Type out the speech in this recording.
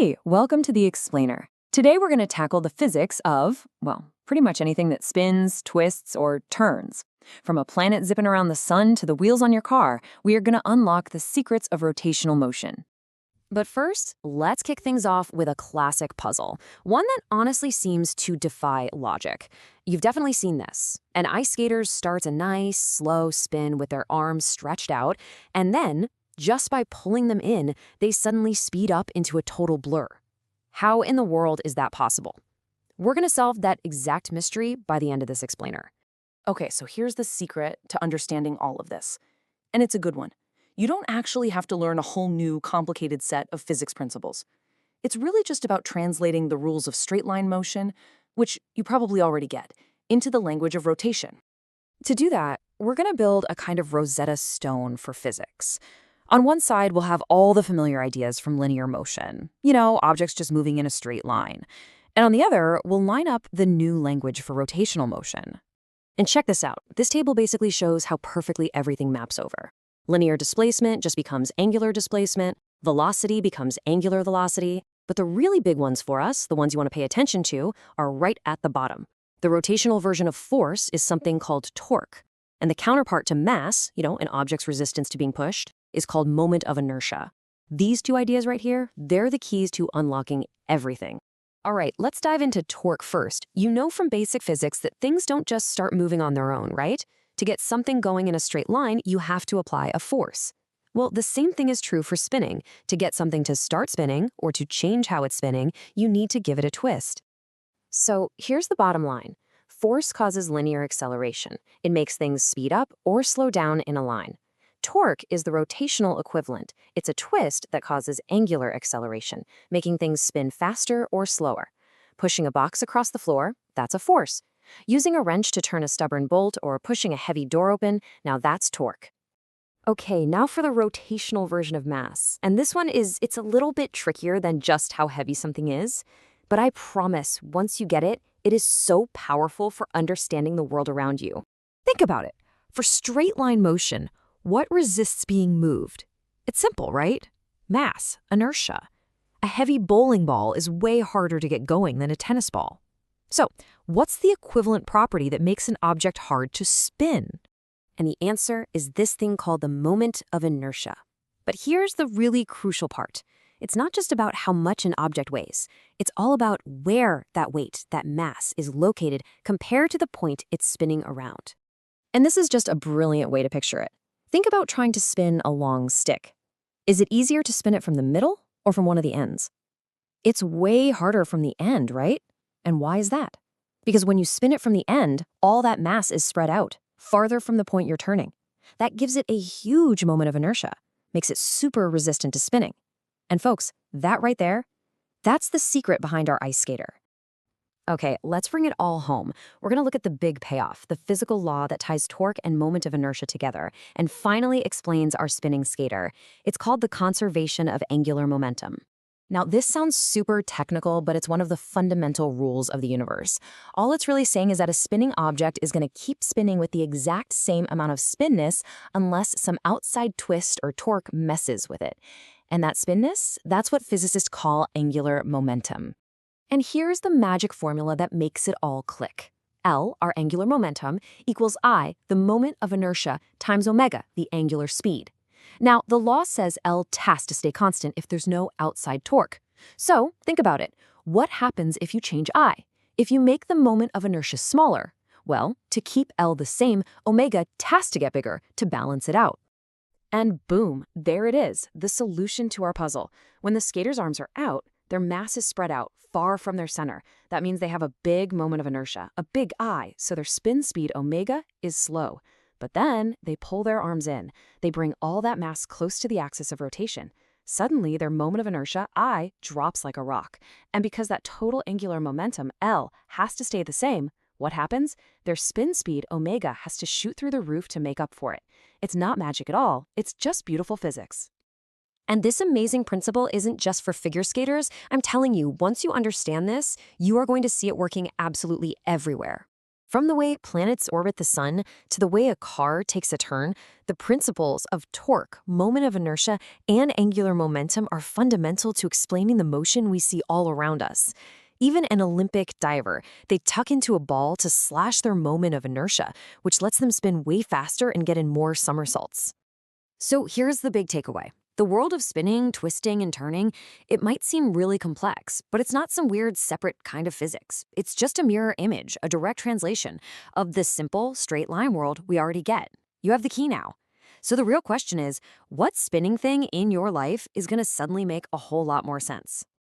Hey, welcome to The Explainer. Today we're going to tackle the physics of, well, pretty much anything that spins, twists, or turns. From a planet zipping around the sun to the wheels on your car, we are going to unlock the secrets of rotational motion. But first, let's kick things off with a classic puzzle, one that honestly seems to defy logic. You've definitely seen this. An ice skater starts a nice, slow spin with their arms stretched out, and then, just by pulling them in, they suddenly speed up into a total blur. How in the world is that possible? We're going to solve that exact mystery by the end of this explainer. Okay, so here's the secret to understanding all of this. And it's a good one. You don't actually have to learn a whole new, complicated set of physics principles. It's really just about translating the rules of straight-line motion, which you probably already get, into the language of rotation. To do that, we're going to build a kind of Rosetta Stone for physics. On one side, we'll have all the familiar ideas from linear motion, objects just moving in a straight line. And on the other, we'll line up the new language for rotational motion. And check this out. This table basically shows how perfectly everything maps over. Linear displacement just becomes angular displacement, velocity becomes angular velocity, but the really big ones for us, the ones you want to pay attention to, are right at the bottom. The rotational version of force is something called torque, and the counterpart to mass, an object's resistance to being pushed, is called moment of inertia. These two ideas right here, they're the keys to unlocking everything. All right, let's dive into torque first. You know from basic physics that things don't just start moving on their own, right? To get something going in a straight line, you have to apply a force. Well, the same thing is true for spinning. To get something to start spinning, or to change how it's spinning, you need to give it a twist. So here's the bottom line. Force causes linear acceleration. It makes things speed up or slow down in a line. Torque is the rotational equivalent. It's a twist that causes angular acceleration, making things spin faster or slower. Pushing a box across the floor, that's a force. Using a wrench to turn a stubborn bolt or pushing a heavy door open, now that's torque. Okay, now for the rotational version of mass. And this one it's a little bit trickier than just how heavy something is. But I promise, once you get it, it is so powerful for understanding the world around you. Think about it. For straight line motion, what resists being moved? It's simple, right? Mass, inertia. A heavy bowling ball is way harder to get going than a tennis ball. So, what's the equivalent property that makes an object hard to spin? And the answer is this thing called the moment of inertia. But here's the really crucial part. It's not just about how much an object weighs. It's all about where that weight, that mass, is located compared to the point it's spinning around. And this is just a brilliant way to picture it. Think about trying to spin a long stick. Is it easier to spin it from the middle or from one of the ends? It's way harder from the end, right? And why is that? Because when you spin it from the end, all that mass is spread out, farther from the point you're turning. That gives it a huge moment of inertia, makes it super resistant to spinning. And folks, that right there, that's the secret behind our ice skater. Okay, let's bring it all home. We're going to look at the big payoff, the physical law that ties torque and moment of inertia together, and finally explains our spinning skater. It's called the conservation of angular momentum. Now, this sounds super technical, but it's one of the fundamental rules of the universe. All it's really saying is that a spinning object is going to keep spinning with the exact same amount of spinness unless some outside twist or torque messes with it. And that spinness, that's what physicists call angular momentum. And here's the magic formula that makes it all click. L, our angular momentum, equals I, the moment of inertia, times omega, the angular speed. Now, the law says L has to stay constant if there's no outside torque. So, think about it. What happens if you change I? If you make the moment of inertia smaller? Well, to keep L the same, omega has to get bigger to balance it out. And boom, there it is, the solution to our puzzle. When the skater's arms are out, their mass is spread out far from their center. That means they have a big moment of inertia, a big I, so their spin speed omega is slow. But then they pull their arms in. They bring all that mass close to the axis of rotation. Suddenly, their moment of inertia, I, drops like a rock. And because that total angular momentum, L, has to stay the same, what happens? Their spin speed, omega, has to shoot through the roof to make up for it. It's not magic at all. It's just beautiful physics. And this amazing principle isn't just for figure skaters. I'm telling you, once you understand this, you are going to see it working absolutely everywhere. From the way planets orbit the sun to the way a car takes a turn, the principles of torque, moment of inertia, and angular momentum are fundamental to explaining the motion we see all around us. Even an Olympic diver, they tuck into a ball to slash their moment of inertia, which lets them spin way faster and get in more somersaults. So here's the big takeaway. The world of spinning, twisting, and turning, it might seem really complex, but it's not some weird separate kind of physics. It's just a mirror image, a direct translation of the simple, straight line world we already get. You have the key now. So the real question is, what spinning thing in your life is going to suddenly make a whole lot more sense?